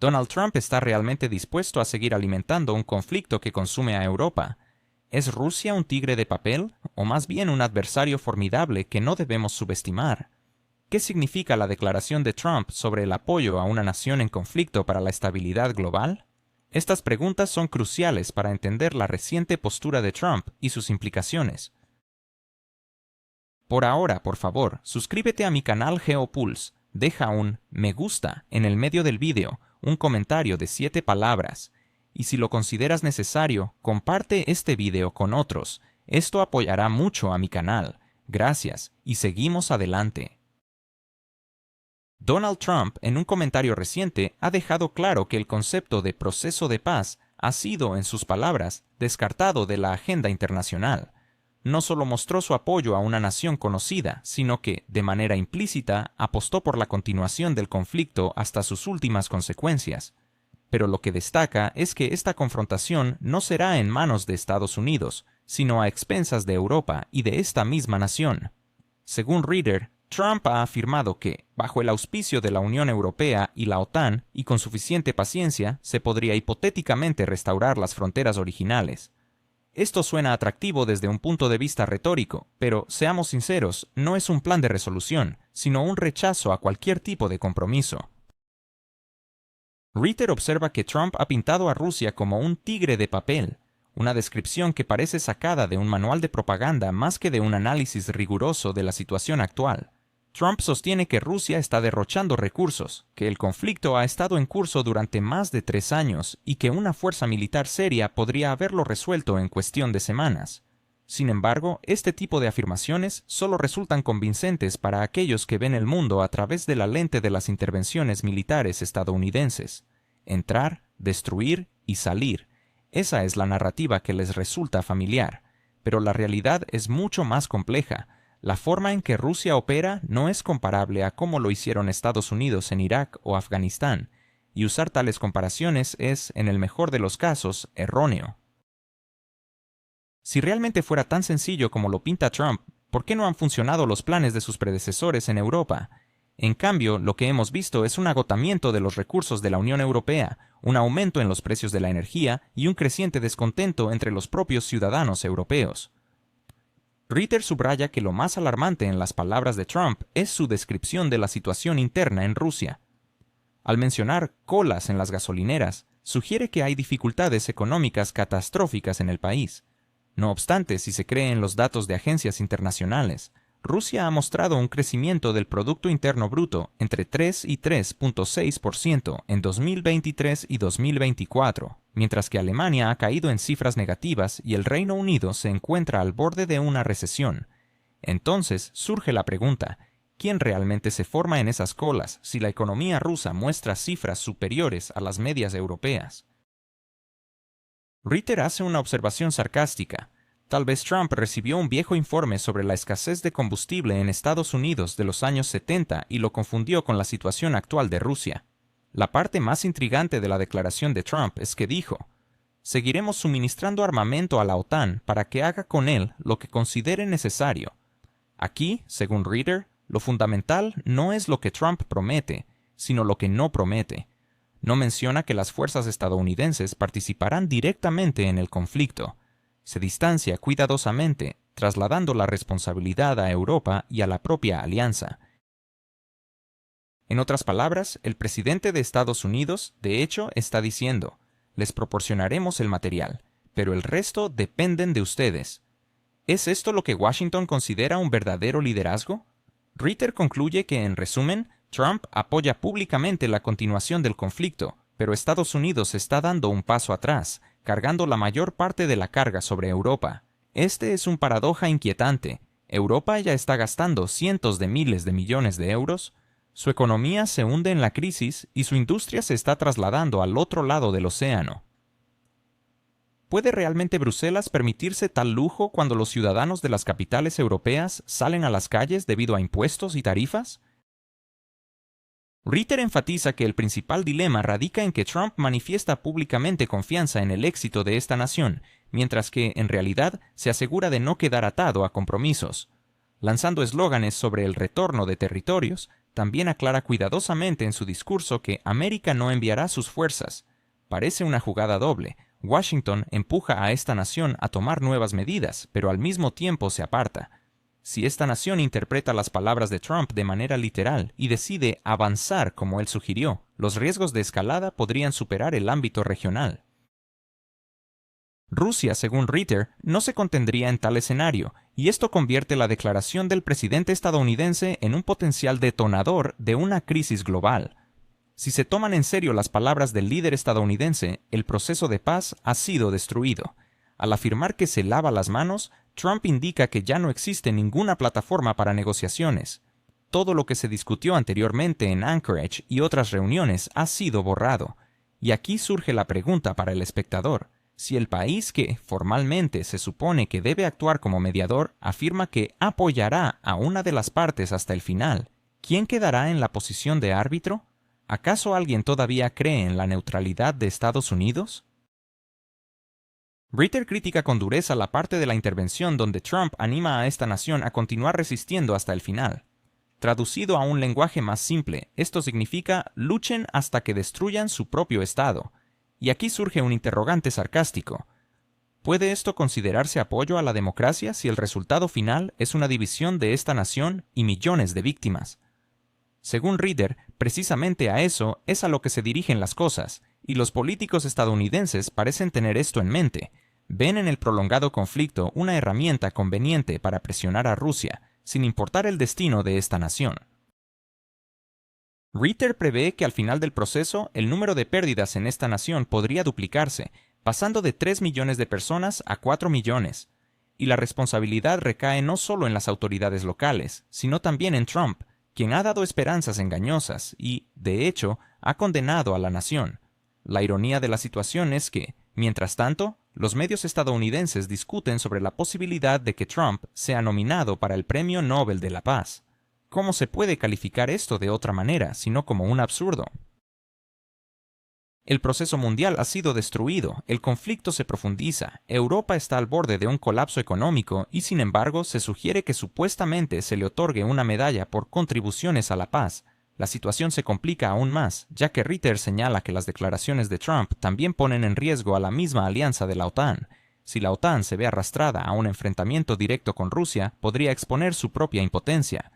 Donald Trump está realmente dispuesto a seguir alimentando un conflicto que consume a Europa. ¿Es Rusia un tigre de papel, o más bien un adversario formidable que no debemos subestimar? ¿Qué significa la declaración de Trump sobre el apoyo a una nación en conflicto para la estabilidad global? Estas preguntas son cruciales para entender la reciente postura de Trump y sus implicaciones. Por ahora, por favor, suscríbete a mi canal GeoPulse, deja un me gusta en el medio del vídeo, un comentario de 7 palabras, y si lo consideras necesario, comparte este vídeo con otros. Esto apoyará mucho a mi canal. Gracias, y seguimos adelante. Donald Trump, en un comentario reciente, ha dejado claro que el concepto de proceso de paz ha sido, en sus palabras, descartado de la agenda internacional. No solo mostró su apoyo a una nación conocida, sino que, de manera implícita, apostó por la continuación del conflicto hasta sus últimas consecuencias. Pero lo que destaca es que esta confrontación no será en manos de Estados Unidos, sino a expensas de Europa y de esta misma nación. Según Reader, Trump ha afirmado que, bajo el auspicio de la Unión Europea y la OTAN, y con suficiente paciencia, se podría hipotéticamente restaurar las fronteras originales. Esto suena atractivo desde un punto de vista retórico, pero, seamos sinceros, no es un plan de resolución, sino un rechazo a cualquier tipo de compromiso. Ritter observa que Trump ha pintado a Rusia como un tigre de papel, una descripción que parece sacada de un manual de propaganda más que de un análisis riguroso de la situación actual. Trump sostiene que Rusia está derrochando recursos, que el conflicto ha estado en curso durante más de 3 años y que una fuerza militar seria podría haberlo resuelto en cuestión de semanas. Sin embargo, este tipo de afirmaciones solo resultan convincentes para aquellos que ven el mundo a través de la lente de las intervenciones militares estadounidenses. Entrar, destruir y salir. Esa es la narrativa que les resulta familiar. Pero la realidad es mucho más compleja. La forma en que Rusia opera no es comparable a cómo lo hicieron Estados Unidos en Irak o Afganistán, y usar tales comparaciones es, en el mejor de los casos, erróneo. Si realmente fuera tan sencillo como lo pinta Trump, ¿por qué no han funcionado los planes de sus predecesores en Europa? En cambio, lo que hemos visto es un agotamiento de los recursos de la Unión Europea, un aumento en los precios de la energía y un creciente descontento entre los propios ciudadanos europeos. Ritter subraya que lo más alarmante en las palabras de Trump es su descripción de la situación interna en Rusia. Al mencionar colas en las gasolineras, sugiere que hay dificultades económicas catastróficas en el país. No obstante, si se cree en los datos de agencias internacionales, Rusia ha mostrado un crecimiento del Producto Interno Bruto entre 3 y 3.6% en 2023 y 2024, mientras que Alemania ha caído en cifras negativas y el Reino Unido se encuentra al borde de una recesión. Entonces surge la pregunta, ¿quién realmente se forma en esas colas si la economía rusa muestra cifras superiores a las medias europeas? Ritter hace una observación sarcástica. Tal vez Trump recibió un viejo informe sobre la escasez de combustible en Estados Unidos de los años 70 y lo confundió con la situación actual de Rusia. La parte más intrigante de la declaración de Trump es que dijo, «Seguiremos suministrando armamento a la OTAN para que haga con él lo que considere necesario». Aquí, según Reader, lo fundamental no es lo que Trump promete, sino lo que no promete. No menciona que las fuerzas estadounidenses participarán directamente en el conflicto. Se distancia cuidadosamente, trasladando la responsabilidad a Europa y a la propia alianza. En otras palabras, el presidente de Estados Unidos, de hecho, está diciendo, les proporcionaremos el material, pero el resto dependen de ustedes. ¿Es esto lo que Washington considera un verdadero liderazgo? Ritter concluye que, en resumen, Trump apoya públicamente la continuación del conflicto, pero Estados Unidos está dando un paso atrás, cargando la mayor parte de la carga sobre Europa. Este es un paradoja inquietante. Europa ya está gastando cientos de miles de millones de euros. Su economía se hunde en la crisis y su industria se está trasladando al otro lado del océano. ¿Puede realmente Bruselas permitirse tal lujo cuando los ciudadanos de las capitales europeas salen a las calles debido a impuestos y tarifas? Ritter enfatiza que el principal dilema radica en que Trump manifiesta públicamente confianza en el éxito de esta nación, mientras que, en realidad, se asegura de no quedar atado a compromisos. Lanzando eslóganes sobre el retorno de territorios, también aclara cuidadosamente en su discurso que América no enviará sus fuerzas. Parece una jugada doble. Washington empuja a esta nación a tomar nuevas medidas, pero al mismo tiempo se aparta. Si esta nación interpreta las palabras de Trump de manera literal y decide avanzar como él sugirió, los riesgos de escalada podrían superar el ámbito regional. Rusia, según Ritter, no se contendría en tal escenario, y esto convierte la declaración del presidente estadounidense en un potencial detonador de una crisis global. Si se toman en serio las palabras del líder estadounidense, el proceso de paz ha sido destruido. Al afirmar que se lava las manos, Trump indica que ya no existe ninguna plataforma para negociaciones. Todo lo que se discutió anteriormente en Anchorage y otras reuniones ha sido borrado. Y aquí surge la pregunta para el espectador. Si el país que, formalmente, se supone que debe actuar como mediador, afirma que apoyará a una de las partes hasta el final, ¿quién quedará en la posición de árbitro? ¿Acaso alguien todavía cree en la neutralidad de Estados Unidos? Ritter critica con dureza la parte de la intervención donde Trump anima a esta nación a continuar resistiendo hasta el final. Traducido a un lenguaje más simple, esto significa luchen hasta que destruyan su propio Estado. Y aquí surge un interrogante sarcástico. ¿Puede esto considerarse apoyo a la democracia si el resultado final es una división de esta nación y millones de víctimas? Según Ritter, precisamente a eso es a lo que se dirigen las cosas, y los políticos estadounidenses parecen tener esto en mente. Ven en el prolongado conflicto una herramienta conveniente para presionar a Rusia, sin importar el destino de esta nación. Ritter prevé que al final del proceso el número de pérdidas en esta nación podría duplicarse, pasando de 3 millones de personas a 4 millones. Y la responsabilidad recae no solo en las autoridades locales, sino también en Trump, quien ha dado esperanzas engañosas y, de hecho, ha condenado a la nación. La ironía de la situación es que, mientras tanto, los medios estadounidenses discuten sobre la posibilidad de que Trump sea nominado para el Premio Nobel de la Paz. ¿Cómo se puede calificar esto de otra manera, sino como un absurdo? El proceso mundial ha sido destruido, el conflicto se profundiza, Europa está al borde de un colapso económico y sin embargo se sugiere que supuestamente se le otorgue una medalla por contribuciones a la paz. La situación se complica aún más, ya que Ritter señala que las declaraciones de Trump también ponen en riesgo a la misma alianza de la OTAN. Si la OTAN se ve arrastrada a un enfrentamiento directo con Rusia, podría exponer su propia impotencia.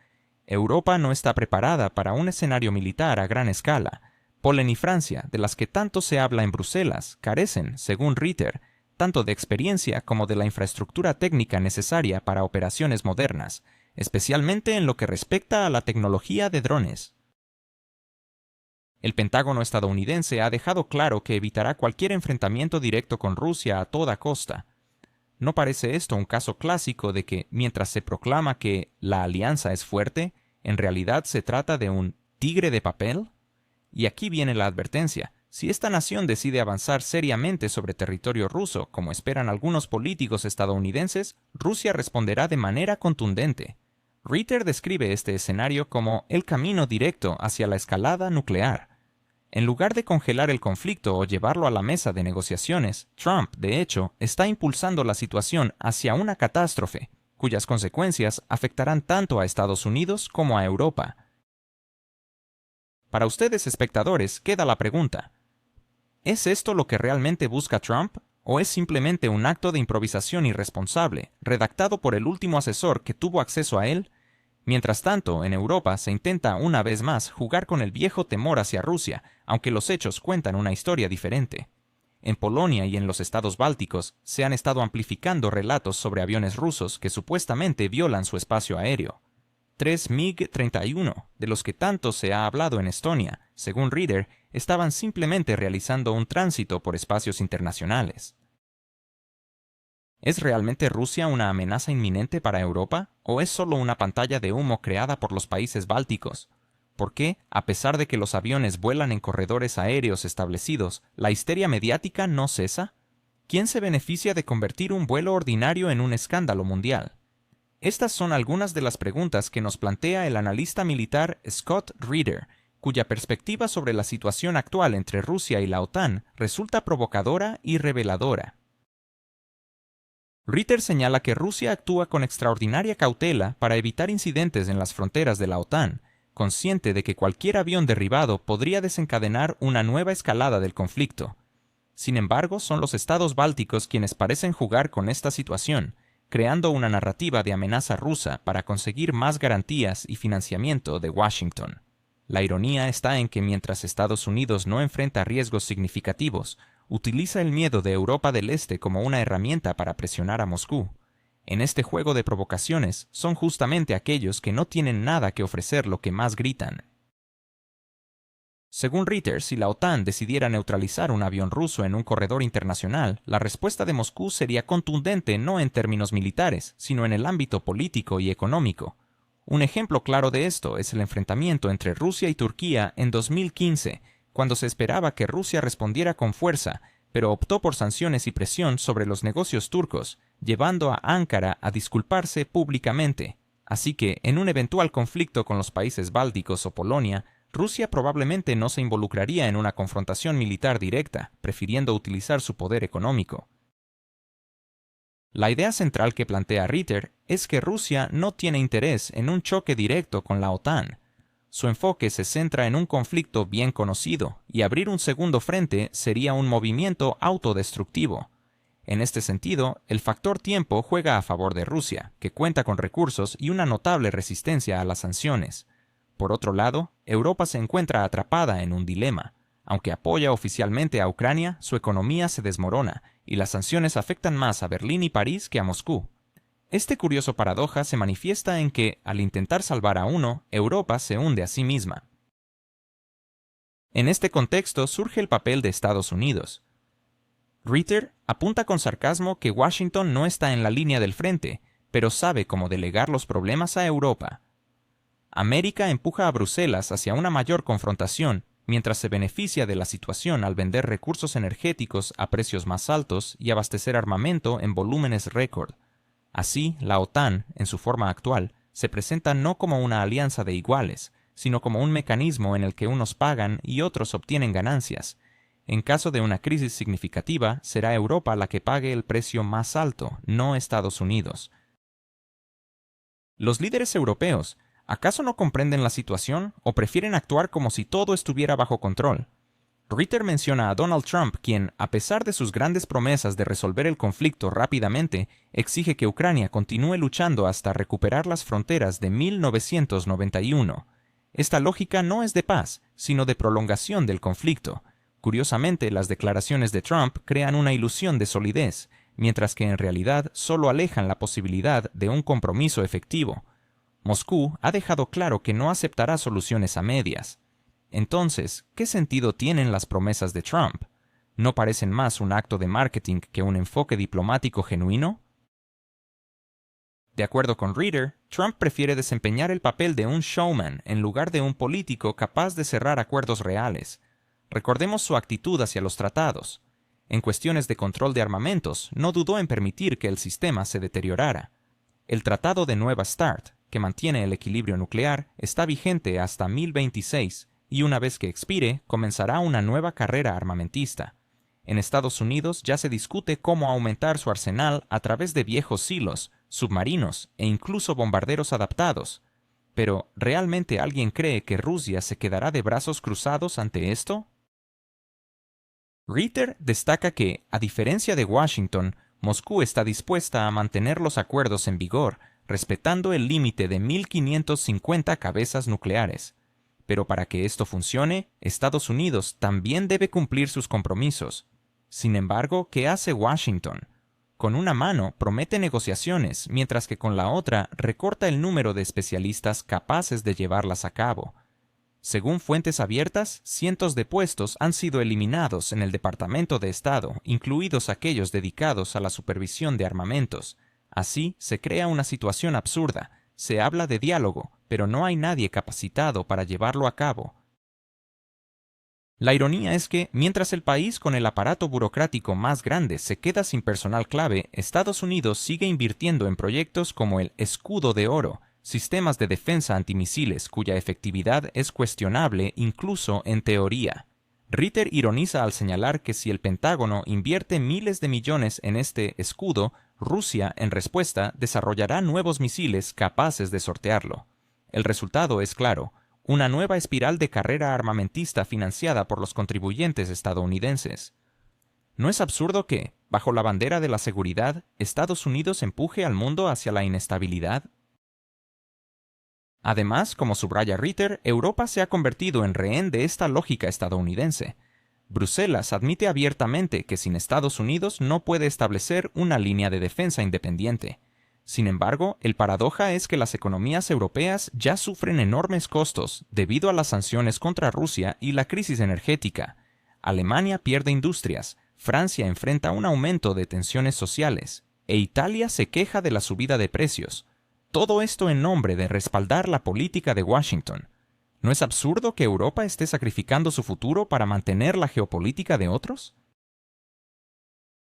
Europa no está preparada para un escenario militar a gran escala. Polen y Francia, de las que tanto se habla en Bruselas, carecen, según Ritter, tanto de experiencia como de la infraestructura técnica necesaria para operaciones modernas, especialmente en lo que respecta a la tecnología de drones. El Pentágono estadounidense ha dejado claro que evitará cualquier enfrentamiento directo con Rusia a toda costa. ¿No parece esto un caso clásico de que, mientras se proclama que la alianza es fuerte, en realidad se trata de un tigre de papel? Y aquí viene la advertencia. Si esta nación decide avanzar seriamente sobre territorio ruso, como esperan algunos políticos estadounidenses, Rusia responderá de manera contundente. Ritter describe este escenario como el camino directo hacia la escalada nuclear. En lugar de congelar el conflicto o llevarlo a la mesa de negociaciones, Trump, de hecho, está impulsando la situación hacia una catástrofe, cuyas consecuencias afectarán tanto a Estados Unidos como a Europa. Para ustedes, espectadores, queda la pregunta: ¿es esto lo que realmente busca Trump? ¿O es simplemente un acto de improvisación irresponsable, redactado por el último asesor que tuvo acceso a él? Mientras tanto, en Europa se intenta una vez más jugar con el viejo temor hacia Rusia, aunque los hechos cuentan una historia diferente. En Polonia y en los estados bálticos se han estado amplificando relatos sobre aviones rusos que supuestamente violan su espacio aéreo. 3 MiG-31, de los que tanto se ha hablado en Estonia, según Ritter, estaban simplemente realizando un tránsito por espacios internacionales. ¿Es realmente Rusia una amenaza inminente para Europa? ¿O es solo una pantalla de humo creada por los países bálticos? ¿Por qué, a pesar de que los aviones vuelan en corredores aéreos establecidos, la histeria mediática no cesa? ¿Quién se beneficia de convertir un vuelo ordinario en un escándalo mundial? Estas son algunas de las preguntas que nos plantea el analista militar Scott Ritter, cuya perspectiva sobre la situación actual entre Rusia y la OTAN resulta provocadora y reveladora. Ritter señala que Rusia actúa con extraordinaria cautela para evitar incidentes en las fronteras de la OTAN, consciente de que cualquier avión derribado podría desencadenar una nueva escalada del conflicto. Sin embargo, son los estados bálticos quienes parecen jugar con esta situación, creando una narrativa de amenaza rusa para conseguir más garantías y financiamiento de Washington. La ironía está en que mientras Estados Unidos no enfrenta riesgos significativos, utiliza el miedo de Europa del Este como una herramienta para presionar a Moscú. En este juego de provocaciones, son justamente aquellos que no tienen nada que ofrecer lo que más gritan. Según Ritter, si la OTAN decidiera neutralizar un avión ruso en un corredor internacional, la respuesta de Moscú sería contundente no en términos militares, sino en el ámbito político y económico. Un ejemplo claro de esto es el enfrentamiento entre Rusia y Turquía en 2015, cuando se esperaba que Rusia respondiera con fuerza, pero optó por sanciones y presión sobre los negocios turcos, llevando a Ankara a disculparse públicamente. Así que, en un eventual conflicto con los países bálticos o Polonia, Rusia probablemente no se involucraría en una confrontación militar directa, prefiriendo utilizar su poder económico. La idea central que plantea Ritter es que Rusia no tiene interés en un choque directo con la OTAN. Su enfoque se centra en un conflicto bien conocido, y abrir un segundo frente sería un movimiento autodestructivo. En este sentido, el factor tiempo juega a favor de Rusia, que cuenta con recursos y una notable resistencia a las sanciones. Por otro lado, Europa se encuentra atrapada en un dilema. Aunque apoya oficialmente a Ucrania, su economía se desmorona, y las sanciones afectan más a Berlín y París que a Moscú. Este curioso paradoja se manifiesta en que, al intentar salvar a uno, Europa se hunde a sí misma. En este contexto surge el papel de Estados Unidos. Ritter apunta con sarcasmo que Washington no está en la línea del frente, pero sabe cómo delegar los problemas a Europa. América empuja a Bruselas hacia una mayor confrontación, mientras se beneficia de la situación al vender recursos energéticos a precios más altos y abastecer armamento en volúmenes récord. Así, la OTAN, en su forma actual, se presenta no como una alianza de iguales, sino como un mecanismo en el que unos pagan y otros obtienen ganancias. En caso de una crisis significativa, será Europa la que pague el precio más alto, no Estados Unidos. Los líderes europeos, ¿acaso no comprenden la situación o prefieren actuar como si todo estuviera bajo control? Ritter menciona a Donald Trump, quien, a pesar de sus grandes promesas de resolver el conflicto rápidamente, exige que Ucrania continúe luchando hasta recuperar las fronteras de 1991. Esta lógica no es de paz, sino de prolongación del conflicto. Curiosamente, las declaraciones de Trump crean una ilusión de solidez, mientras que en realidad solo alejan la posibilidad de un compromiso efectivo. Moscú ha dejado claro que no aceptará soluciones a medias. Entonces, ¿qué sentido tienen las promesas de Trump? ¿No parecen más un acto de marketing que un enfoque diplomático genuino? De acuerdo con Ritter, Trump prefiere desempeñar el papel de un showman en lugar de un político capaz de cerrar acuerdos reales. Recordemos su actitud hacia los tratados. En cuestiones de control de armamentos, no dudó en permitir que el sistema se deteriorara. El Tratado de Nueva START, que mantiene el equilibrio nuclear, está vigente hasta 2026, y una vez que expire, comenzará una nueva carrera armamentista. En Estados Unidos ya se discute cómo aumentar su arsenal a través de viejos silos, submarinos e incluso bombarderos adaptados. Pero, ¿realmente alguien cree que Rusia se quedará de brazos cruzados ante esto? Ritter destaca que, a diferencia de Washington, Moscú está dispuesta a mantener los acuerdos en vigor, respetando el límite de 1.550 cabezas nucleares. Pero para que esto funcione, Estados Unidos también debe cumplir sus compromisos. Sin embargo, ¿qué hace Washington? Con una mano promete negociaciones, mientras que con la otra recorta el número de especialistas capaces de llevarlas a cabo. Según fuentes abiertas, cientos de puestos han sido eliminados en el Departamento de Estado, incluidos aquellos dedicados a la supervisión de armamentos. Así, se crea una situación absurda. Se habla de diálogo, pero no hay nadie capacitado para llevarlo a cabo. La ironía es que, mientras el país con el aparato burocrático más grande se queda sin personal clave, Estados Unidos sigue invirtiendo en proyectos como el Escudo de Oro, sistemas de defensa antimisiles cuya efectividad es cuestionable incluso en teoría. Ritter ironiza al señalar que si el Pentágono invierte miles de millones en este escudo, Rusia, en respuesta, desarrollará nuevos misiles capaces de sortearlo. El resultado es claro: una nueva espiral de carrera armamentista financiada por los contribuyentes estadounidenses. ¿No es absurdo que, bajo la bandera de la seguridad, Estados Unidos empuje al mundo hacia la inestabilidad? Además, como subraya Ritter, Europa se ha convertido en rehén de esta lógica estadounidense. Bruselas admite abiertamente que sin Estados Unidos no puede establecer una línea de defensa independiente. Sin embargo, el paradoja es que las economías europeas ya sufren enormes costos debido a las sanciones contra Rusia y la crisis energética. Alemania pierde industrias, Francia enfrenta un aumento de tensiones sociales, e Italia se queja de la subida de precios. Todo esto en nombre de respaldar la política de Washington. ¿No es absurdo que Europa esté sacrificando su futuro para mantener la geopolítica de otros?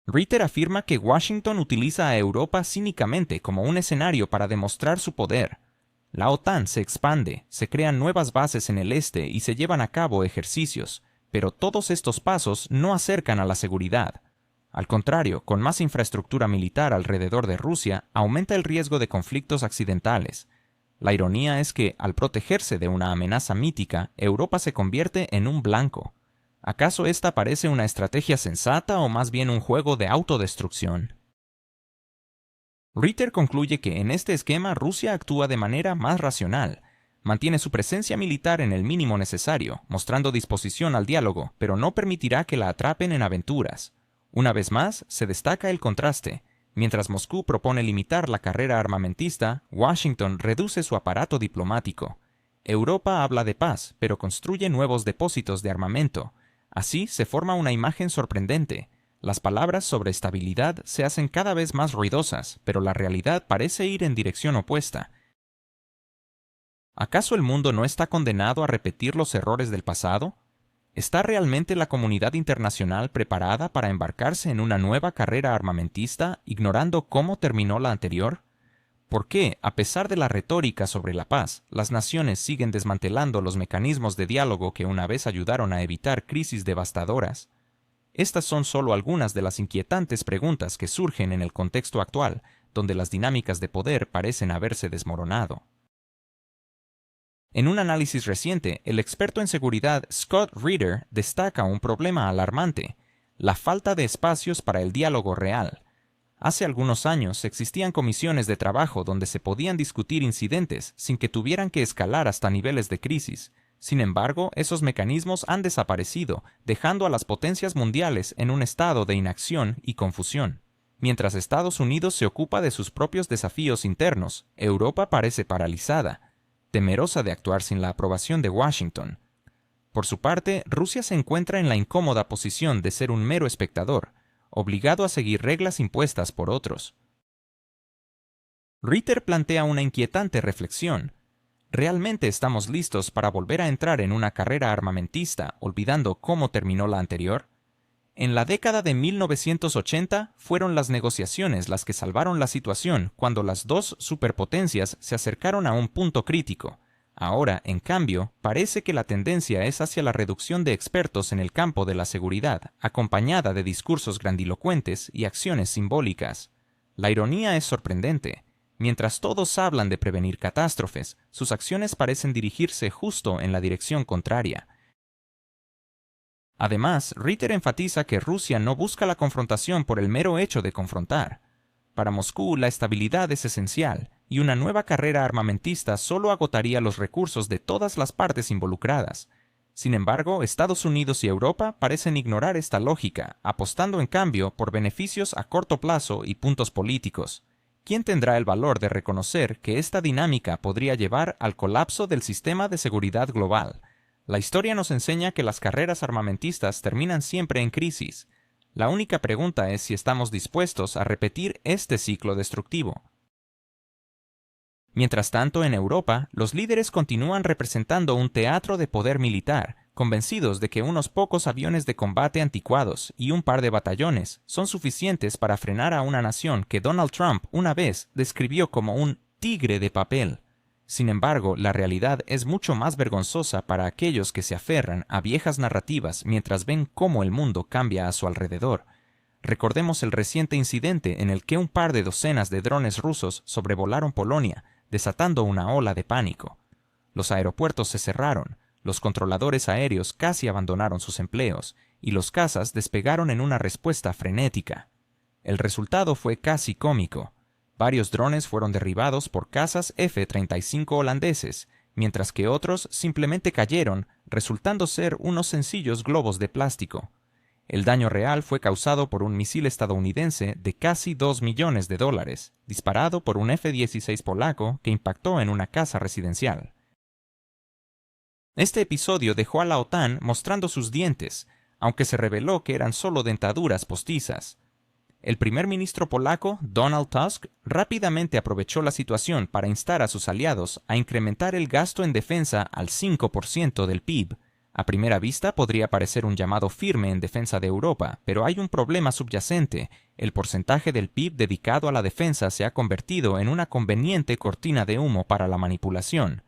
Ritter afirma que Washington utiliza a Europa cínicamente como un escenario para demostrar su poder. La OTAN se expande, se crean nuevas bases en el este y se llevan a cabo ejercicios, pero todos estos pasos no acercan a la seguridad. Al contrario, con más infraestructura militar alrededor de Rusia, aumenta el riesgo de conflictos accidentales. La ironía es que, al protegerse de una amenaza mítica, Europa se convierte en un blanco. ¿Acaso esta parece una estrategia sensata o más bien un juego de autodestrucción? Ritter concluye que en este esquema Rusia actúa de manera más racional. Mantiene su presencia militar en el mínimo necesario, mostrando disposición al diálogo, pero no permitirá que la atrapen en aventuras. Una vez más, se destaca el contraste. Mientras Moscú propone limitar la carrera armamentista, Washington reduce su aparato diplomático. Europa habla de paz, pero construye nuevos depósitos de armamento. Así se forma una imagen sorprendente. Las palabras sobre estabilidad se hacen cada vez más ruidosas, pero la realidad parece ir en dirección opuesta. ¿Acaso el mundo no está condenado a repetir los errores del pasado? ¿Está realmente la comunidad internacional preparada para embarcarse en una nueva carrera armamentista, ignorando cómo terminó la anterior? ¿Por qué, a pesar de la retórica sobre la paz, las naciones siguen desmantelando los mecanismos de diálogo que una vez ayudaron a evitar crisis devastadoras? Estas son solo algunas de las inquietantes preguntas que surgen en el contexto actual, donde las dinámicas de poder parecen haberse desmoronado. En un análisis reciente, el experto en seguridad Scott Ritter destaca un problema alarmante: la falta de espacios para el diálogo real. Hace algunos años existían comisiones de trabajo donde se podían discutir incidentes sin que tuvieran que escalar hasta niveles de crisis. Sin embargo, esos mecanismos han desaparecido, dejando a las potencias mundiales en un estado de inacción y confusión. Mientras Estados Unidos se ocupa de sus propios desafíos internos, Europa parece paralizada, temerosa de actuar sin la aprobación de Washington. Por su parte, Rusia se encuentra en la incómoda posición de ser un mero espectador, obligado a seguir reglas impuestas por otros. Ritter plantea una inquietante reflexión. ¿Realmente estamos listos para volver a entrar en una carrera armamentista, olvidando cómo terminó la anterior? En la década de 1980 fueron las negociaciones las que salvaron la situación cuando las dos superpotencias se acercaron a un punto crítico. Ahora, en cambio, parece que la tendencia es hacia la reducción de expertos en el campo de la seguridad, acompañada de discursos grandilocuentes y acciones simbólicas. La ironía es sorprendente. Mientras todos hablan de prevenir catástrofes, sus acciones parecen dirigirse justo en la dirección contraria. Además, Ritter enfatiza que Rusia no busca la confrontación por el mero hecho de confrontar. Para Moscú, la estabilidad es esencial, y una nueva carrera armamentista solo agotaría los recursos de todas las partes involucradas. Sin embargo, Estados Unidos y Europa parecen ignorar esta lógica, apostando en cambio por beneficios a corto plazo y puntos políticos. ¿Quién tendrá el valor de reconocer que esta dinámica podría llevar al colapso del sistema de seguridad global? La historia nos enseña que las carreras armamentistas terminan siempre en crisis. La única pregunta es si estamos dispuestos a repetir este ciclo destructivo. Mientras tanto, en Europa, los líderes continúan representando un teatro de poder militar, convencidos de que unos pocos aviones de combate anticuados y un par de batallones son suficientes para frenar a una nación que Donald Trump una vez describió como un tigre de papel. Sin embargo, la realidad es mucho más vergonzosa para aquellos que se aferran a viejas narrativas mientras ven cómo el mundo cambia a su alrededor. Recordemos el reciente incidente en el que un par de docenas de drones rusos sobrevolaron Polonia, desatando una ola de pánico. Los aeropuertos se cerraron, los controladores aéreos casi abandonaron sus empleos, y los cazas despegaron en una respuesta frenética. El resultado fue casi cómico. Varios drones fueron derribados por cazas F-35 holandeses, mientras que otros simplemente cayeron, resultando ser unos sencillos globos de plástico. El daño real fue causado por un misil estadounidense de casi $2 millones, disparado por un F-16 polaco que impactó en una casa residencial. Este episodio dejó a la OTAN mostrando sus dientes, aunque se reveló que eran solo dentaduras postizas. El primer ministro polaco, Donald Tusk, rápidamente aprovechó la situación para instar a sus aliados a incrementar el gasto en defensa al 5% del PIB. A primera vista podría parecer un llamado firme en defensa de Europa, pero hay un problema subyacente. El porcentaje del PIB dedicado a la defensa se ha convertido en una conveniente cortina de humo para la manipulación.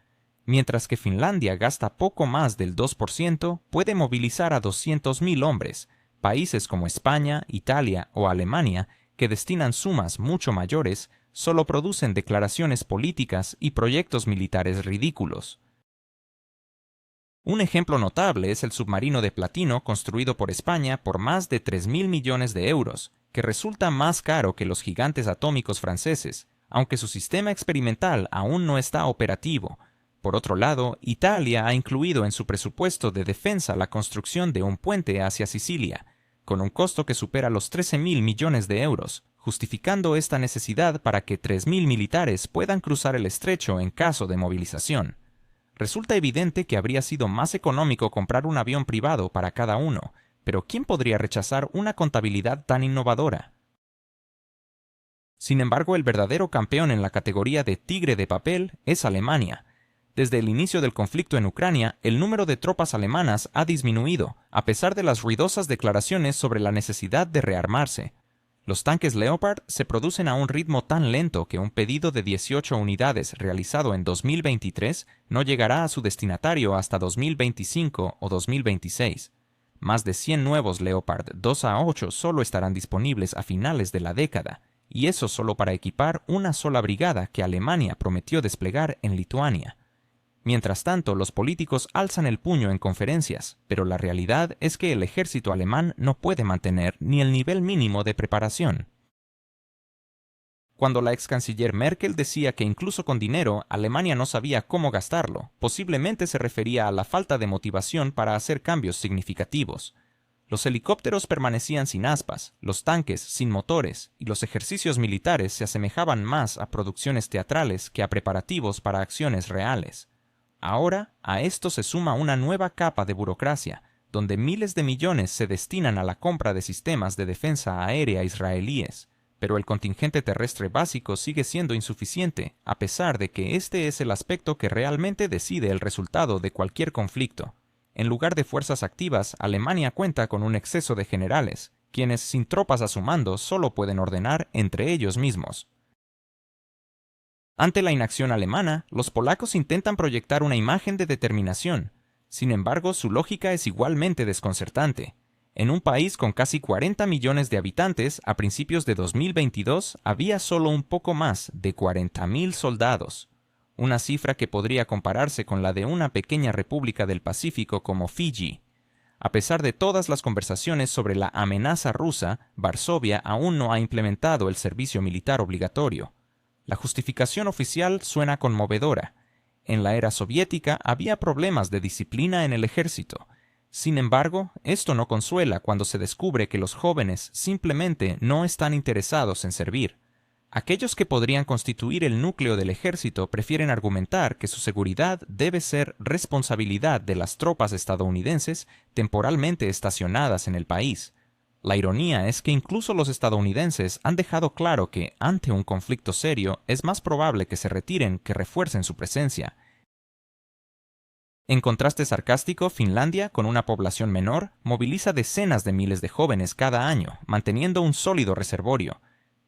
Mientras que Finlandia gasta poco más del 2%, puede movilizar a 200.000 hombres. Países como España, Italia o Alemania, que destinan sumas mucho mayores, solo producen declaraciones políticas y proyectos militares ridículos. Un ejemplo notable es el submarino de platino construido por España por más de 3.000 millones de euros, que resulta más caro que los gigantes atómicos franceses, aunque su sistema experimental aún no está operativo. Por otro lado, Italia ha incluido en su presupuesto de defensa la construcción de un puente hacia Sicilia, con un costo que supera los 13.000 millones de euros, justificando esta necesidad para que 3.000 militares puedan cruzar el estrecho en caso de movilización. Resulta evidente que habría sido más económico comprar un avión privado para cada uno, pero ¿quién podría rechazar una contabilidad tan innovadora? Sin embargo, el verdadero campeón en la categoría de tigre de papel es Alemania. Desde el inicio del conflicto en Ucrania, el número de tropas alemanas ha disminuido, a pesar de las ruidosas declaraciones sobre la necesidad de rearmarse. Los tanques Leopard se producen a un ritmo tan lento que un pedido de 18 unidades realizado en 2023 no llegará a su destinatario hasta 2025 o 2026. Más de 100 nuevos Leopard 2A8 solo estarán disponibles a finales de la década, y eso solo para equipar una sola brigada que Alemania prometió desplegar en Lituania. Mientras tanto, los políticos alzan el puño en conferencias, pero la realidad es que el ejército alemán no puede mantener ni el nivel mínimo de preparación. Cuando la ex canciller Merkel decía que incluso con dinero Alemania no sabía cómo gastarlo, posiblemente se refería a la falta de motivación para hacer cambios significativos. Los helicópteros permanecían sin aspas, los tanques sin motores, y los ejercicios militares se asemejaban más a producciones teatrales que a preparativos para acciones reales. Ahora, a esto se suma una nueva capa de burocracia, donde miles de millones se destinan a la compra de sistemas de defensa aérea israelíes, pero el contingente terrestre básico sigue siendo insuficiente, a pesar de que este es el aspecto que realmente decide el resultado de cualquier conflicto. En lugar de fuerzas activas, Alemania cuenta con un exceso de generales, quienes sin tropas a su mando solo pueden ordenar entre ellos mismos. Ante la inacción alemana, los polacos intentan proyectar una imagen de determinación. Sin embargo, su lógica es igualmente desconcertante. En un país con casi 40 millones de habitantes, a principios de 2022 había solo un poco más de 40.000 soldados, una cifra que podría compararse con la de una pequeña república del Pacífico como Fiji. A pesar de todas las conversaciones sobre la amenaza rusa, Varsovia aún no ha implementado el servicio militar obligatorio. La justificación oficial suena conmovedora. En la era soviética había problemas de disciplina en el ejército. Sin embargo, esto no consuela cuando se descubre que los jóvenes simplemente no están interesados en servir. Aquellos que podrían constituir el núcleo del ejército prefieren argumentar que su seguridad debe ser responsabilidad de las tropas estadounidenses temporalmente estacionadas en el país. La ironía es que incluso los estadounidenses han dejado claro que, ante un conflicto serio, es más probable que se retiren que refuercen su presencia. En contraste sarcástico, Finlandia, con una población menor, moviliza decenas de miles de jóvenes cada año, manteniendo un sólido reservorio.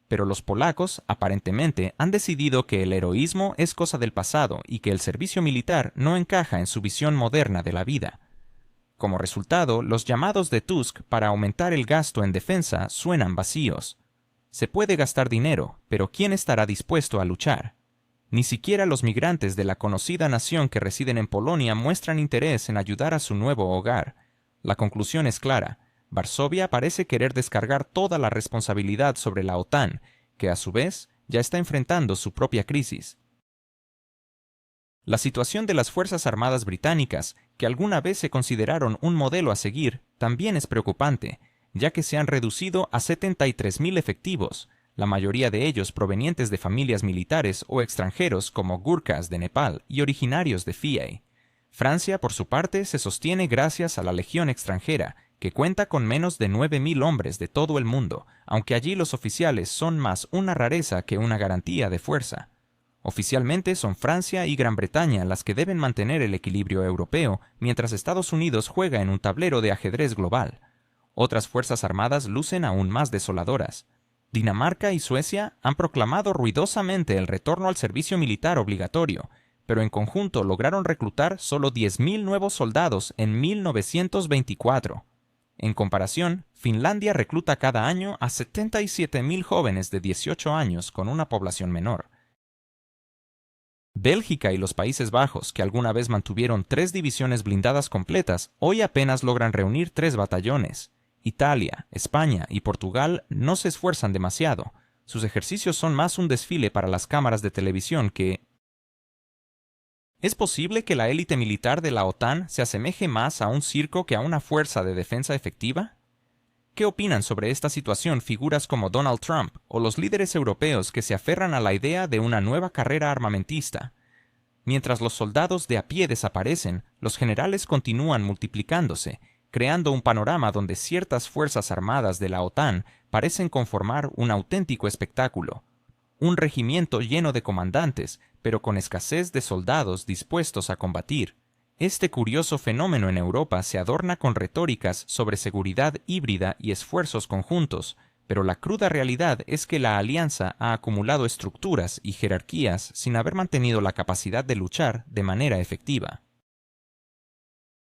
Pero los polacos, aparentemente, han decidido que el heroísmo es cosa del pasado y que el servicio militar no encaja en su visión moderna de la vida. Como resultado, los llamados de Tusk para aumentar el gasto en defensa suenan vacíos. Se puede gastar dinero, pero ¿quién estará dispuesto a luchar? Ni siquiera los migrantes de la conocida nación que residen en Polonia muestran interés en ayudar a su nuevo hogar. La conclusión es clara. Varsovia parece querer descargar toda la responsabilidad sobre la OTAN, que a su vez ya está enfrentando su propia crisis. La situación de las Fuerzas Armadas británicas, que alguna vez se consideraron un modelo a seguir, también es preocupante, ya que se han reducido a 73.000 efectivos, la mayoría de ellos provenientes de familias militares o extranjeros como Gurkhas de Nepal y originarios de Fiei. Francia, por su parte, se sostiene gracias a la Legión extranjera, que cuenta con menos de 9.000 hombres de todo el mundo, aunque allí los oficiales son más una rareza que una garantía de fuerza. Oficialmente son Francia y Gran Bretaña las que deben mantener el equilibrio europeo, mientras Estados Unidos juega en un tablero de ajedrez global. Otras fuerzas armadas lucen aún más desoladoras. Dinamarca y Suecia han proclamado ruidosamente el retorno al servicio militar obligatorio, pero en conjunto lograron reclutar solo 10.000 nuevos soldados en 1924. En comparación, Finlandia recluta cada año a 77.000 jóvenes de 18 años con una población menor. Bélgica y los Países Bajos, que alguna vez mantuvieron 3 divisiones blindadas completas, hoy apenas logran reunir 3 batallones. Italia, España y Portugal no se esfuerzan demasiado. Sus ejercicios son más un desfile para las cámaras de televisión que... ¿Es posible que la élite militar de la OTAN se asemeje más a un circo que a una fuerza de defensa efectiva? ¿Qué opinan sobre esta situación figuras como Donald Trump o los líderes europeos que se aferran a la idea de una nueva carrera armamentista? Mientras los soldados de a pie desaparecen, los generales continúan multiplicándose, creando un panorama donde ciertas fuerzas armadas de la OTAN parecen conformar un auténtico espectáculo. Un regimiento lleno de comandantes, pero con escasez de soldados dispuestos a combatir. Este curioso fenómeno en Europa se adorna con retóricas sobre seguridad híbrida y esfuerzos conjuntos, pero la cruda realidad es que la alianza ha acumulado estructuras y jerarquías sin haber mantenido la capacidad de luchar de manera efectiva.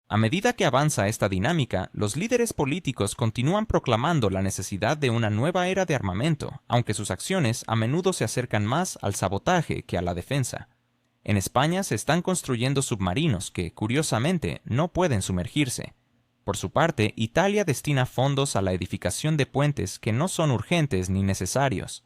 A medida que avanza esta dinámica, los líderes políticos continúan proclamando la necesidad de una nueva era de armamento, aunque sus acciones a menudo se acercan más al sabotaje que a la defensa. En España se están construyendo submarinos que, curiosamente, no pueden sumergirse. Por su parte, Italia destina fondos a la edificación de puentes que no son urgentes ni necesarios.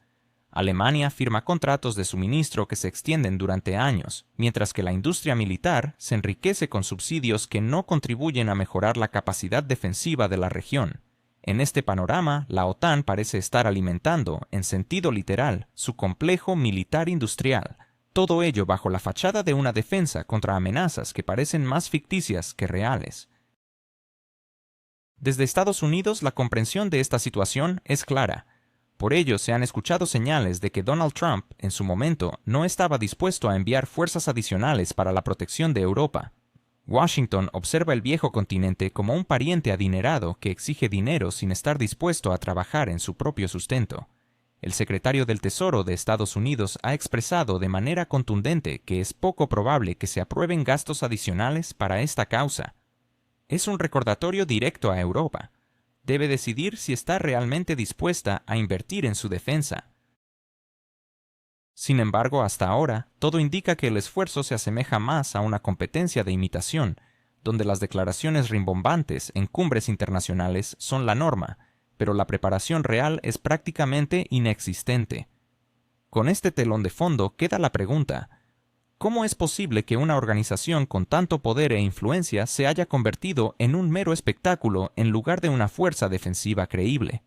Alemania firma contratos de suministro que se extienden durante años, mientras que la industria militar se enriquece con subsidios que no contribuyen a mejorar la capacidad defensiva de la región. En este panorama, la OTAN parece estar alimentando, en sentido literal, su complejo militar industrial, todo ello bajo la fachada de una defensa contra amenazas que parecen más ficticias que reales. Desde Estados Unidos, la comprensión de esta situación es clara. Por ello, se han escuchado señales de que Donald Trump, en su momento, no estaba dispuesto a enviar fuerzas adicionales para la protección de Europa. Washington observa el viejo continente como un pariente adinerado que exige dinero sin estar dispuesto a trabajar en su propio sustento. El secretario del Tesoro de Estados Unidos ha expresado de manera contundente que es poco probable que se aprueben gastos adicionales para esta causa. Es un recordatorio directo a Europa. Debe decidir si está realmente dispuesta a invertir en su defensa. Sin embargo, hasta ahora, todo indica que el esfuerzo se asemeja más a una competencia de imitación, donde las declaraciones rimbombantes en cumbres internacionales son la norma, pero la preparación real es prácticamente inexistente. Con este telón de fondo queda la pregunta: ¿cómo es posible que una organización con tanto poder e influencia se haya convertido en un mero espectáculo en lugar de una fuerza defensiva creíble?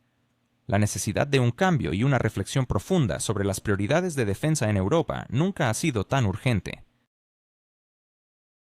La necesidad de un cambio y una reflexión profunda sobre las prioridades de defensa en Europa nunca ha sido tan urgente.